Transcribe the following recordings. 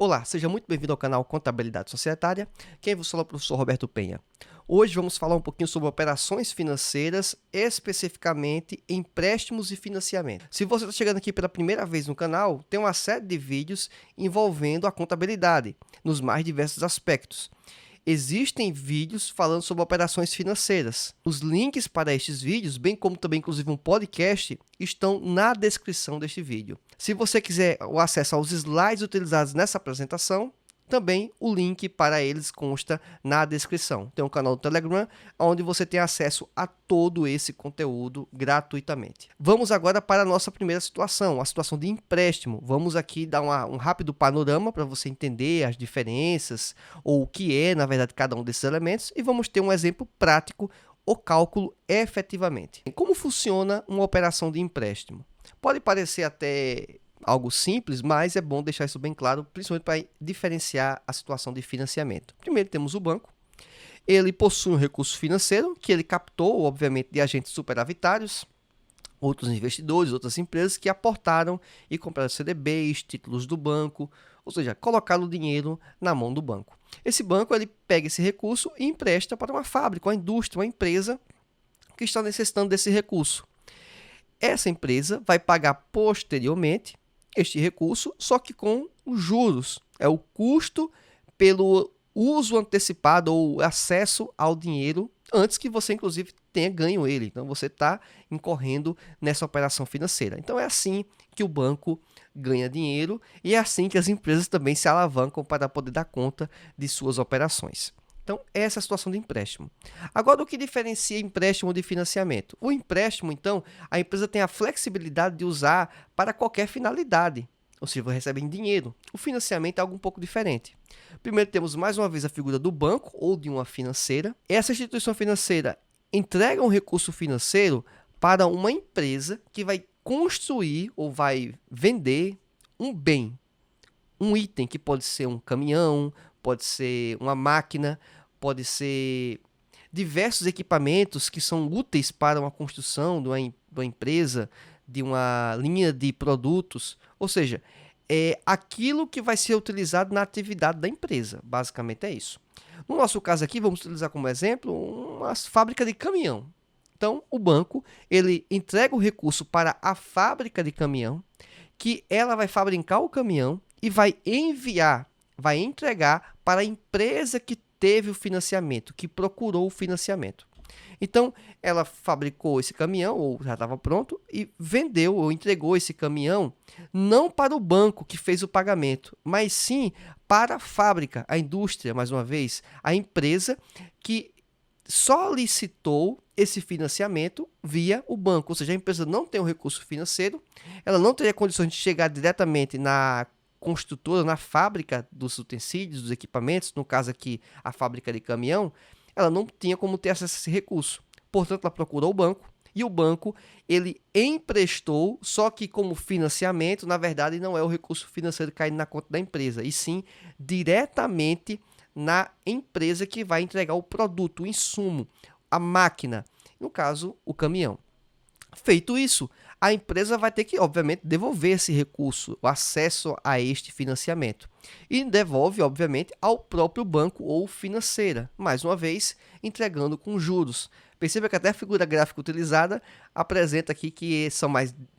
Olá, seja muito bem-vindo ao canal Contabilidade Societária. Quem vos fala é o professor Roberto Penha. Hoje vamos falar um pouquinho sobre operações financeiras, especificamente empréstimos e financiamento. Se você está chegando aqui pela primeira vez no canal, tem uma série de vídeos envolvendo a contabilidade, nos mais diversos aspectos. Existem vídeos falando sobre operações financeiras. Os links para estes vídeos, bem como também inclusive um podcast, estão na descrição deste vídeo. Se você quiser o acesso aos slides utilizados nessa apresentação, também o link para eles consta na descrição. Tem um canal do Telegram, onde você tem acesso a todo esse conteúdo gratuitamente. Vamos agora para a nossa primeira situação, a situação de empréstimo. Vamos aqui dar um rápido panorama para você entender as diferenças, ou o que é, na verdade, cada um desses elementos, e vamos ter um exemplo prático, o cálculo efetivamente. Como funciona uma operação de empréstimo? Pode parecer até algo simples, mas é bom deixar isso bem claro, principalmente para diferenciar a situação de financiamento. Primeiro temos o banco. Ele possui um recurso financeiro que ele captou, obviamente, de agentes superavitários, outros investidores, outras empresas que aportaram e compraram CDBs, títulos do banco, ou seja, colocaram o dinheiro na mão do banco. Esse banco ele pega esse recurso e empresta para uma fábrica, uma indústria, uma empresa que está necessitando desse recurso. Essa empresa vai pagar posteriormente este recurso, só que com os juros. É o custo pelo uso antecipado ou acesso ao dinheiro antes que você, inclusive, tenha ganho ele. Então, você está incorrendo nessa operação financeira. Então, é assim que o banco ganha dinheiro e é assim que as empresas também se alavancam para poder dar conta de suas operações. Então, essa é a situação de empréstimo. Agora, o que diferencia empréstimo de financiamento? O empréstimo, então, a empresa tem a flexibilidade de usar para qualquer finalidade, ou seja, você recebe em dinheiro. O financiamento é algo um pouco diferente. Primeiro, temos mais uma vez a figura do banco ou de uma financeira. Essa instituição financeira entrega um recurso financeiro para uma empresa que vai construir ou vai vender um bem, um item que pode ser um caminhão, pode ser uma máquina, pode ser diversos equipamentos que são úteis para uma construção de uma empresa, de uma linha de produtos. Ou seja, é aquilo que vai ser utilizado na atividade da empresa. Basicamente é isso. No nosso caso aqui, vamos utilizar como exemplo uma fábrica de caminhão. Então, o banco ele entrega o recurso para a fábrica de caminhão, que ela vai fabricar o caminhão e vai entregar para a empresa que teve o financiamento, que procurou o financiamento. Então, ela fabricou esse caminhão, ou já estava pronto, e vendeu ou entregou esse caminhão não para o banco que fez o pagamento, mas sim para a fábrica, a indústria, mais uma vez, a empresa que solicitou esse financiamento via o banco. Ou seja, a empresa não tem um recurso financeiro, ela não teria condições de chegar diretamente na construtora, na fábrica dos utensílios, dos equipamentos, no caso aqui a fábrica de caminhão, ela não tinha como ter acesso a esse recurso. Portanto, ela procurou o banco e o banco ele emprestou, só que como financiamento, na verdade, não é o recurso financeiro caindo na conta da empresa, e sim diretamente na empresa que vai entregar o produto, o insumo, a máquina, no caso, o caminhão. Feito isso, a empresa vai ter que, obviamente, devolver esse recurso, o acesso a este financiamento. E devolve, obviamente, ao próprio banco ou financeira, mais uma vez, entregando com juros. Perceba que até a figura gráfica utilizada apresenta aqui que são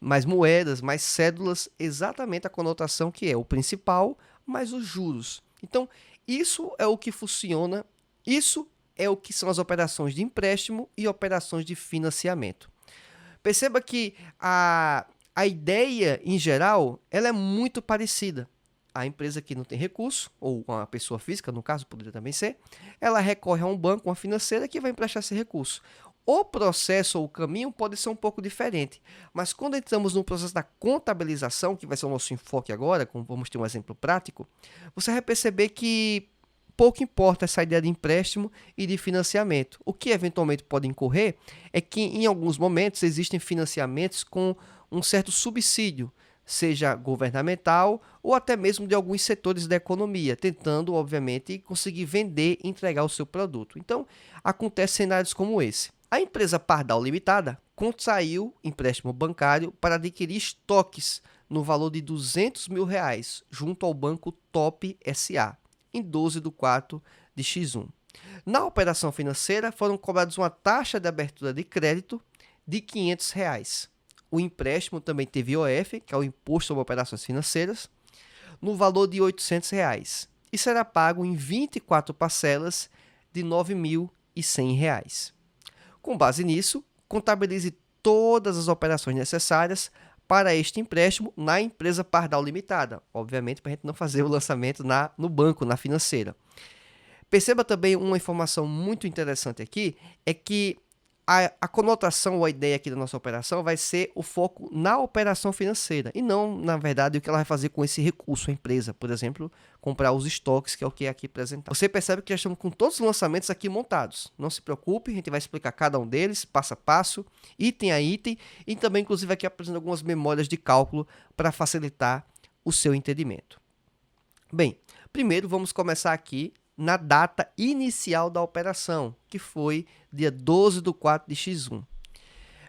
mais moedas, mais cédulas, exatamente a conotação que é o principal, mais os juros. Então, isso é o que funciona, isso é o que são as operações de empréstimo e operações de financiamento. Perceba que a ideia, em geral, ela é muito parecida. A empresa que não tem recurso, ou uma pessoa física, no caso, poderia também ser, ela recorre a um banco, uma financeira, que vai emprestar esse recurso. O processo ou o caminho pode ser um pouco diferente, mas quando entramos no processo da contabilização, que vai ser o nosso enfoque agora, como vamos ter um exemplo prático, você vai perceber que pouco importa essa ideia de empréstimo e de financiamento. O que eventualmente pode incorrer é que em alguns momentos existem financiamentos com um certo subsídio, seja governamental ou até mesmo de alguns setores da economia, tentando, obviamente, conseguir vender e entregar o seu produto. Então, acontecem cenários como esse. A empresa Pardal Limitada contraiu empréstimo bancário para adquirir estoques no valor de R$200 mil junto ao Banco Top SA, em 12/4 de X1. Na operação financeira, foram cobrados uma taxa de abertura de crédito de R$500. O empréstimo também teve IOF, que é o Imposto sobre Operações Financeiras, no valor de R$800 e será pago em 24 parcelas de R$9.100. Com base nisso, contabilize todas as operações necessárias para este empréstimo na empresa Pardal Limitada, obviamente para a gente não fazer o lançamento no banco, na financeira. Perceba também uma informação muito interessante aqui, é que a conotação ou a ideia aqui da nossa operação vai ser o foco na operação financeira e não, na verdade, o que ela vai fazer com esse recurso, a empresa, por exemplo, comprar os estoques, que é o que é aqui apresentado. Você percebe que já estamos com todos os lançamentos aqui montados. Não se preocupe, a gente vai explicar cada um deles, passo a passo, item a item, e também, inclusive, aqui apresentando algumas memórias de cálculo para facilitar o seu entendimento. Bem, primeiro vamos começar aqui na data inicial da operação, que foi dia 12/4 de X1.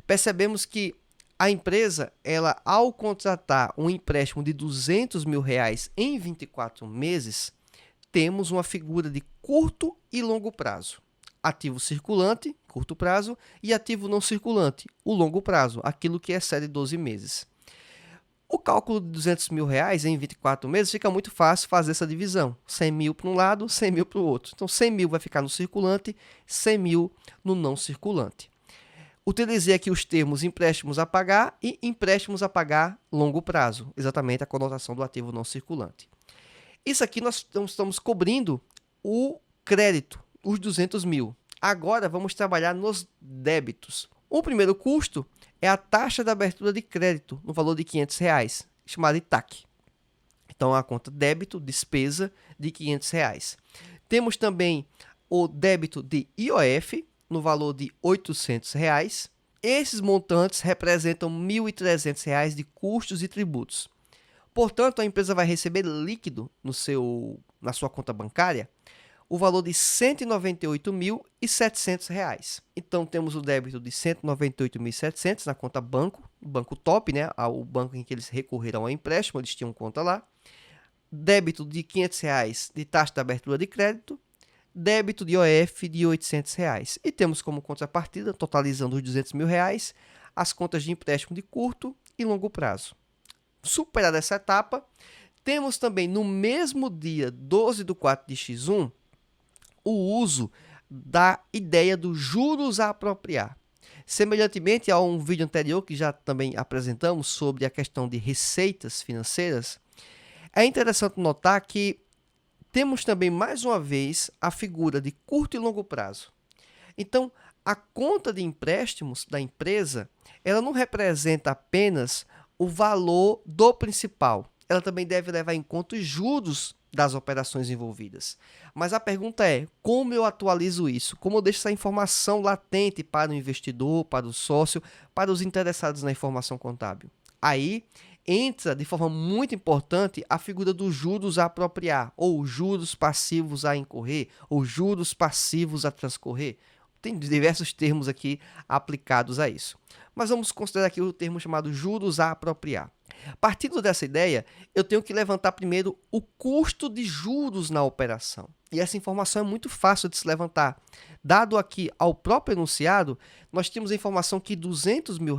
Percebemos que a empresa, ao contratar um empréstimo de R$200 mil em 24 meses, temos uma figura de curto e longo prazo. Ativo circulante, curto prazo, e ativo não circulante, o longo prazo, aquilo que excede 12 meses. O cálculo de R$200 mil em 24 meses fica muito fácil fazer essa divisão. 100 mil para um lado, 100 mil para o outro. Então, 100 mil vai ficar no circulante, 100 mil no não circulante. Utilizei aqui os termos empréstimos a pagar e empréstimos a pagar longo prazo. Exatamente a conotação do ativo não circulante. Isso aqui nós estamos cobrindo o crédito, os 200 mil. Agora, vamos trabalhar nos débitos. O primeiro custo é a taxa de abertura de crédito, no valor de R$500, chamada de TAC. Então, a conta débito, despesa, de R$500. Temos também o débito de IOF, no valor de R$800. Esses montantes representam R$1.300 de custos e tributos. Portanto, a empresa vai receber líquido na sua conta bancária o valor de R$ 198.700. Então, temos o débito de R$ 198.700 na conta banco, Banco Top, né? O banco em que eles recorreram ao empréstimo, eles tinham conta lá. Débito de R$ 500 de taxa de abertura de crédito, débito de IOF de R$ 800. E temos como contrapartida, totalizando os R$ 200 mil, as contas de empréstimo de curto e longo prazo. Superada essa etapa, temos também no mesmo dia 12/4 de X1, o uso da ideia dos juros a apropriar. Semelhantemente a um vídeo anterior que já também apresentamos sobre a questão de receitas financeiras, é interessante notar que temos também mais uma vez a figura de curto e longo prazo. Então, a conta de empréstimos da empresa, ela não representa apenas o valor do principal, ela também deve levar em conta os juros das operações envolvidas. Mas a pergunta é, como eu atualizo isso? Como eu deixo essa informação latente para o investidor, para o sócio, para os interessados na informação contábil? Aí entra de forma muito importante a figura dos juros a apropriar, ou juros passivos a incorrer, ou juros passivos a transcorrer. Tem diversos termos aqui aplicados a isso. Mas vamos considerar aqui o termo chamado juros a apropriar. Partindo dessa ideia, eu tenho que levantar primeiro o custo de juros na operação. E essa informação é muito fácil de se levantar. Dado aqui ao próprio enunciado, nós temos a informação que R$200 mil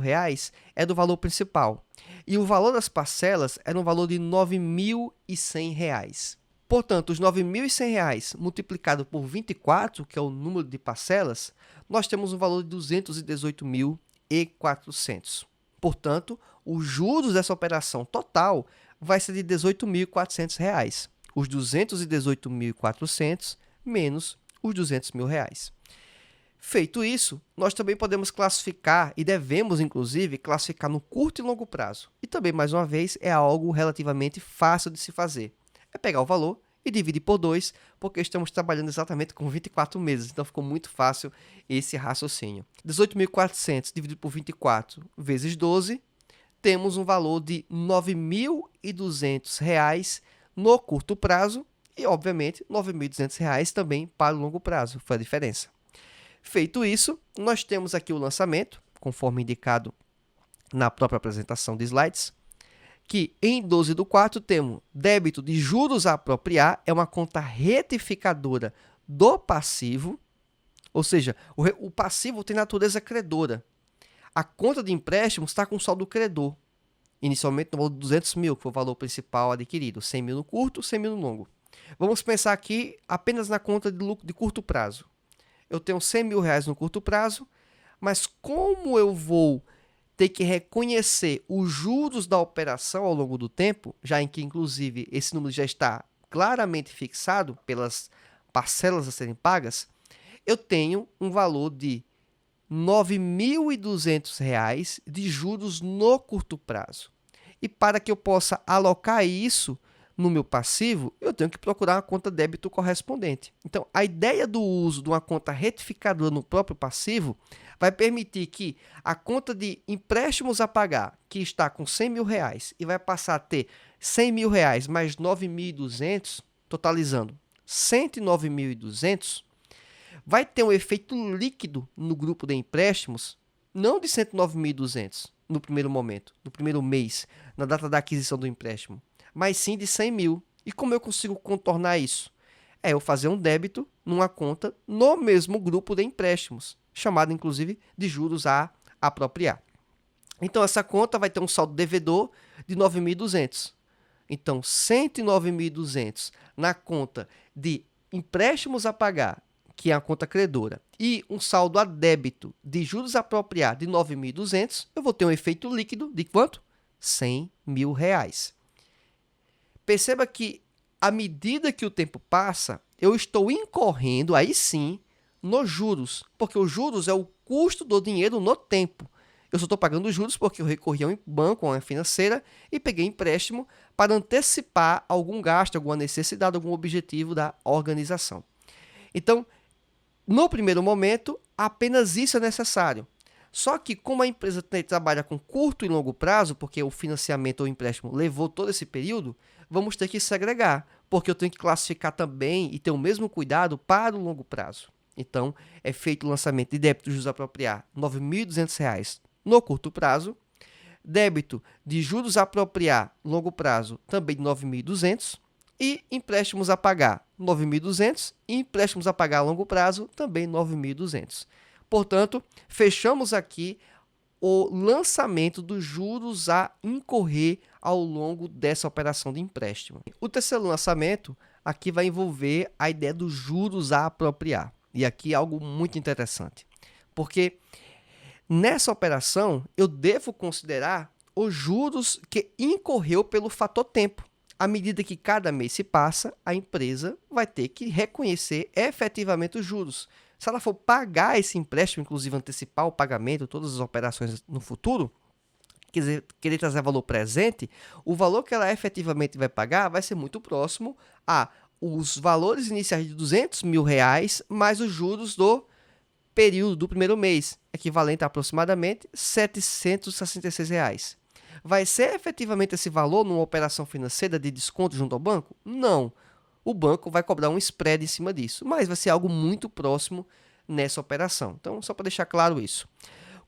é do valor principal. E o valor das parcelas é no valor de R$ 9.100. Portanto, os R$ 9.100 multiplicado por 24, que é o número de parcelas, nós temos um valor de R$ 218.400. Portanto, os juros dessa operação total vai ser de R$ 18.400. Os 218.400 menos os R$ 200 mil. Feito isso, nós também podemos classificar e devemos, inclusive, classificar no curto e longo prazo. E também, mais uma vez, é algo relativamente fácil de se fazer. É pegar o valor e dividir por 2, porque estamos trabalhando exatamente com 24 meses, então ficou muito fácil esse raciocínio. 18.400 dividido por 24 vezes 12, temos um valor de R$ 9.200 no curto prazo e, obviamente, R$ 9.200 também para o longo prazo, foi a diferença. Feito isso, nós temos aqui o lançamento, conforme indicado na própria apresentação de slides, que em 12/4 temos débito de juros a apropriar, é uma conta retificadora do passivo, ou seja, o passivo tem natureza credora. A conta de empréstimos está com saldo credor, inicialmente no valor de 200 mil, que foi o valor principal adquirido, 100 mil no curto, 100 mil no longo. Vamos pensar aqui apenas na conta de lucro de curto prazo. Eu tenho 100 mil reais no curto prazo, mas como eu vou ter que reconhecer os juros da operação ao longo do tempo, já em que, inclusive, esse número já está claramente fixado pelas parcelas a serem pagas, eu tenho um valor de R$ 9.200 de juros no curto prazo. E para que eu possa alocar isso no meu passivo, eu tenho que procurar uma conta débito correspondente. Então, a ideia do uso de uma conta retificadora no próprio passivo vai permitir que a conta de empréstimos a pagar, que está com 100 mil reais, e vai passar a ter 100 mil reais mais 9.200, totalizando 109.200, vai ter um efeito líquido no grupo de empréstimos, não de 109.200 no primeiro momento, no primeiro mês, na data da aquisição do empréstimo, mas sim de 100 mil. E como eu consigo contornar isso? É eu fazer um débito numa conta no mesmo grupo de empréstimos, chamado inclusive de juros a apropriar. Então essa conta vai ter um saldo devedor de 9.200. Então 109.200 na conta de empréstimos a pagar, que é a conta credora, e um saldo a débito de juros a apropriar de 9.200, eu vou ter um efeito líquido de quanto? 100 mil reais. Perceba que, à medida que o tempo passa, eu estou incorrendo, aí sim, nos juros, porque os juros é o custo do dinheiro no tempo. Eu só estou pagando os juros porque eu recorri a um banco, a uma financeira, e peguei empréstimo para antecipar algum gasto, alguma necessidade, algum objetivo da organização. Então, no primeiro momento, apenas isso é necessário. Só que, como a empresa trabalha com curto e longo prazo, porque o financiamento ou empréstimo levou todo esse período, vamos ter que segregar, porque eu tenho que classificar também e ter o mesmo cuidado para o longo prazo. Então, é feito o lançamento de débito de juros a apropriar R$ 9.200 no curto prazo, débito de juros a apropriar longo prazo também de 9.200 e empréstimos a pagar 9.200 e empréstimos a pagar a longo prazo também 9.200. Portanto, fechamos aqui o lançamento dos juros a incorrer ao longo dessa operação de empréstimo. O terceiro lançamento aqui vai envolver a ideia dos juros a apropriar. E aqui é algo muito interessante, porque nessa operação eu devo considerar os juros que incorreu pelo fator tempo. À medida que cada mês se passa, a empresa vai ter que reconhecer efetivamente os juros. Se ela for pagar esse empréstimo, inclusive antecipar o pagamento, todas as operações no futuro, querer trazer valor presente, o valor que ela efetivamente vai pagar vai ser muito próximo a os valores iniciais de 200 mil reais mais os juros do período do primeiro mês, equivalente a aproximadamente R$ 766 reais. Vai ser efetivamente esse valor numa operação financeira de desconto junto ao banco? Não. O banco vai cobrar um spread em cima disso, mas vai ser algo muito próximo nessa operação. Então, só para deixar claro isso.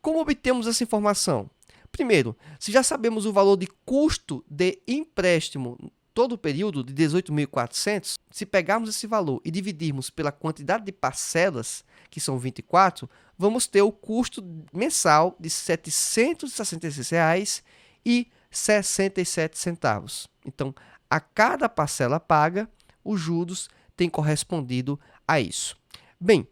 Como obtemos essa informação? Primeiro, se já sabemos o valor de custo de empréstimo todo o período de 18.400, se pegarmos esse valor e dividirmos pela quantidade de parcelas, que são 24, vamos ter o custo mensal de R$ 766,67. Então, a cada parcela paga, os juros têm correspondido a isso. Bem,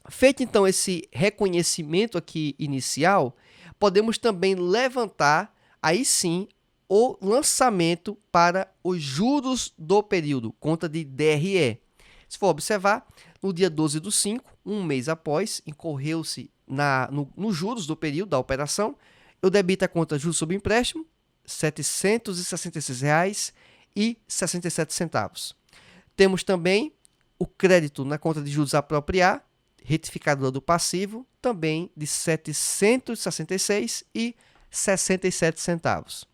feito então esse reconhecimento aqui inicial, podemos também levantar, aí sim, o lançamento para os juros do período, conta de DRE. Se for observar, no dia 12/5, um mês após, incorreu-se nos juros do período da operação, eu debito a conta juros sobre empréstimo, R$ 766,67. Temos também o crédito na conta de juros a apropriar, retificador do passivo, também de R$ 766,67.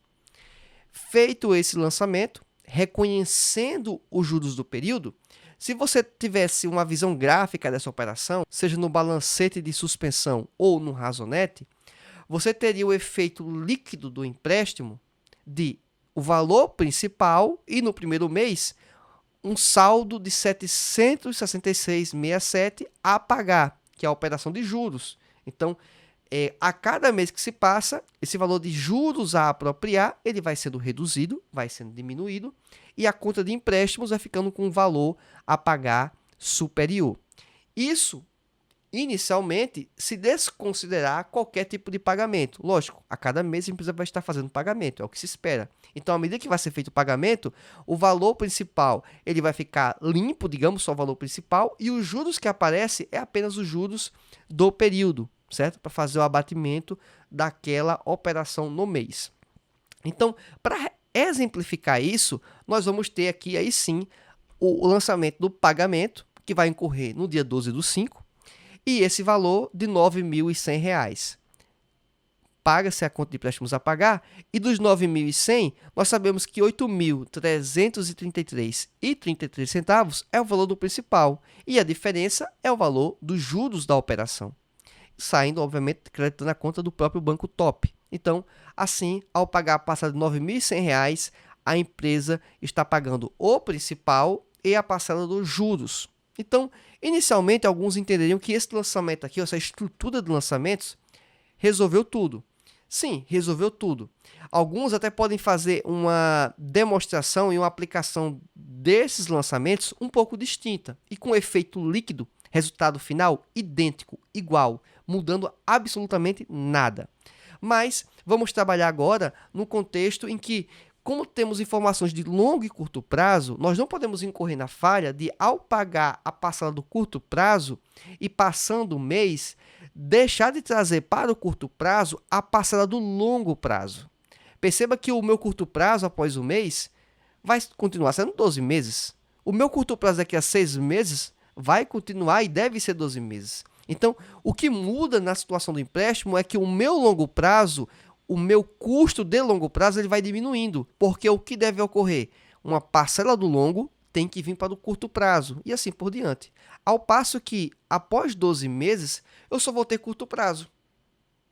Feito esse lançamento, reconhecendo os juros do período, se você tivesse uma visão gráfica dessa operação, seja no balancete de suspensão ou no razonete, você teria o efeito líquido do empréstimo de o valor principal e no primeiro mês um saldo de 766,67 a pagar, que é a operação de juros. Então, a cada mês que se passa, esse valor de juros a apropriar, ele vai sendo reduzido, vai sendo diminuído, e a conta de empréstimos vai ficando com um valor a pagar superior. Isso, inicialmente, se desconsiderar qualquer tipo de pagamento. Lógico, a cada mês a empresa vai estar fazendo pagamento, é o que se espera. Então, à medida que vai ser feito o pagamento, o valor principal ele vai ficar limpo, digamos, só o valor principal, e os juros que aparecem é apenas os juros do período, certo? Para fazer o abatimento daquela operação no mês. Então, para exemplificar isso, nós vamos ter aqui, aí sim, o lançamento do pagamento, que vai incorrer no dia 12/5, e esse valor de R$ 9.100. Paga-se a conta de empréstimos a pagar, e dos 9.100, nós sabemos que 8.333,33 é o valor do principal, e a diferença é o valor dos juros da operação, saindo, obviamente, creditando a conta do próprio Banco Top. Então, assim, ao pagar a parcela de R$ 9.100, a empresa está pagando o principal e a parcela dos juros. Então, inicialmente, alguns entenderiam que esse lançamento aqui, essa estrutura de lançamentos, resolveu tudo. Sim, resolveu tudo. Alguns até podem fazer uma demonstração e uma aplicação desses lançamentos um pouco distinta e com efeito líquido, resultado final idêntico, igual, mudando absolutamente nada. Mas vamos trabalhar agora no contexto em que, como temos informações de longo e curto prazo, nós não podemos incorrer na falha de, ao pagar a parcela do curto prazo e passando o mês, deixar de trazer para o curto prazo a parcela do longo prazo. Perceba que o meu curto prazo, após o mês, vai continuar sendo 12 meses. O meu curto prazo daqui a 6 meses vai continuar e deve ser 12 meses. Então, o que muda na situação do empréstimo é que o meu longo prazo, o meu custo de longo prazo, ele vai diminuindo, porque o que deve ocorrer? Uma parcela do longo tem que vir para o curto prazo, e assim por diante. Ao passo que, após 12 meses, eu só vou ter curto prazo.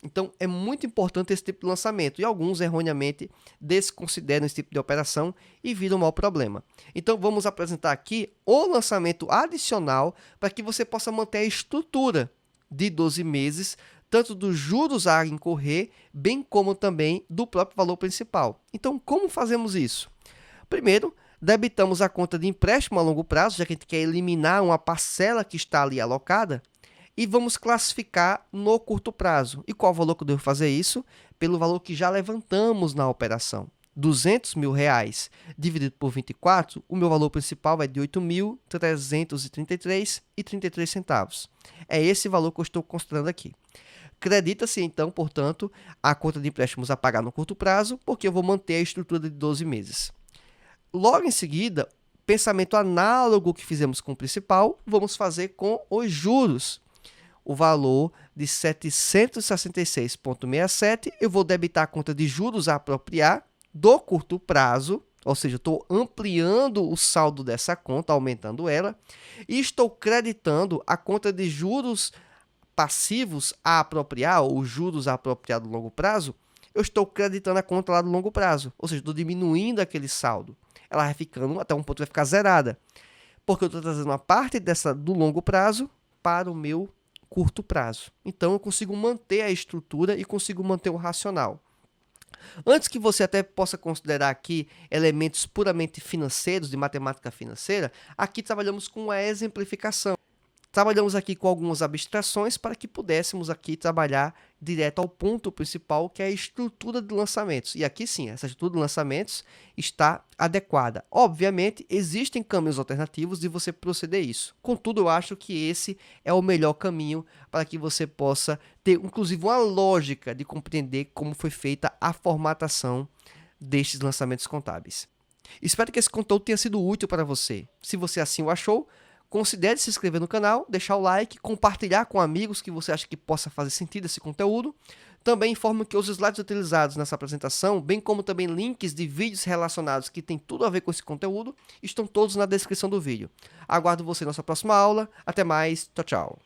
Então, é muito importante esse tipo de lançamento, e alguns, erroneamente, desconsideram esse tipo de operação e viram um mau problema. Então, vamos apresentar aqui o lançamento adicional para que você possa manter a estrutura de 12 meses, tanto dos juros a incorrer, bem como também do próprio valor principal. Então, como fazemos isso? Primeiro, debitamos a conta de empréstimo a longo prazo, já que a gente quer eliminar uma parcela que está ali alocada, e vamos classificar no curto prazo. E qual o valor que eu devo fazer isso? Pelo valor que já levantamos na operação. R$ 200.000 dividido por 24, o meu valor principal é de R$ 8.333,33. É esse valor que eu estou considerando aqui. Credita-se, então, portanto, a conta de empréstimos a pagar no curto prazo, porque eu vou manter a estrutura de 12 meses. Logo em seguida, pensamento análogo que fizemos com o principal, vamos fazer com os juros. O valor de 766,67, eu vou debitar a conta de juros a apropriar do curto prazo, ou seja, estou ampliando o saldo dessa conta, aumentando ela, e estou creditando a conta de juros passivos a apropriar, ou juros a apropriar do longo prazo, eu estou creditando a conta lá do longo prazo, ou seja, estou diminuindo aquele saldo. Ela vai ficando, até um ponto vai ficar zerada, porque eu estou trazendo uma parte dessa do longo prazo para o meu curto prazo. Então, eu consigo manter a estrutura e consigo manter o racional. Antes que você até possa considerar aqui elementos puramente financeiros, de matemática financeira, aqui trabalhamos com a exemplificação. Trabalhamos aqui com algumas abstrações para que pudéssemos aqui trabalhar direto ao ponto principal, que é a estrutura de lançamentos. E aqui sim, essa estrutura de lançamentos está adequada. Obviamente, existem caminhos alternativos de você proceder isso. Contudo, eu acho que esse é o melhor caminho para que você possa ter, inclusive, uma lógica de compreender como foi feita a formatação destes lançamentos contábeis. Espero que esse conteúdo tenha sido útil para você. Se você assim o achou, considere se inscrever no canal, deixar o like, compartilhar com amigos que você acha que possa fazer sentido esse conteúdo. Também informo que os slides utilizados nessa apresentação, bem como também links de vídeos relacionados que têm tudo a ver com esse conteúdo, estão todos na descrição do vídeo. Aguardo você na nossa próxima aula. Até mais. Tchau, tchau.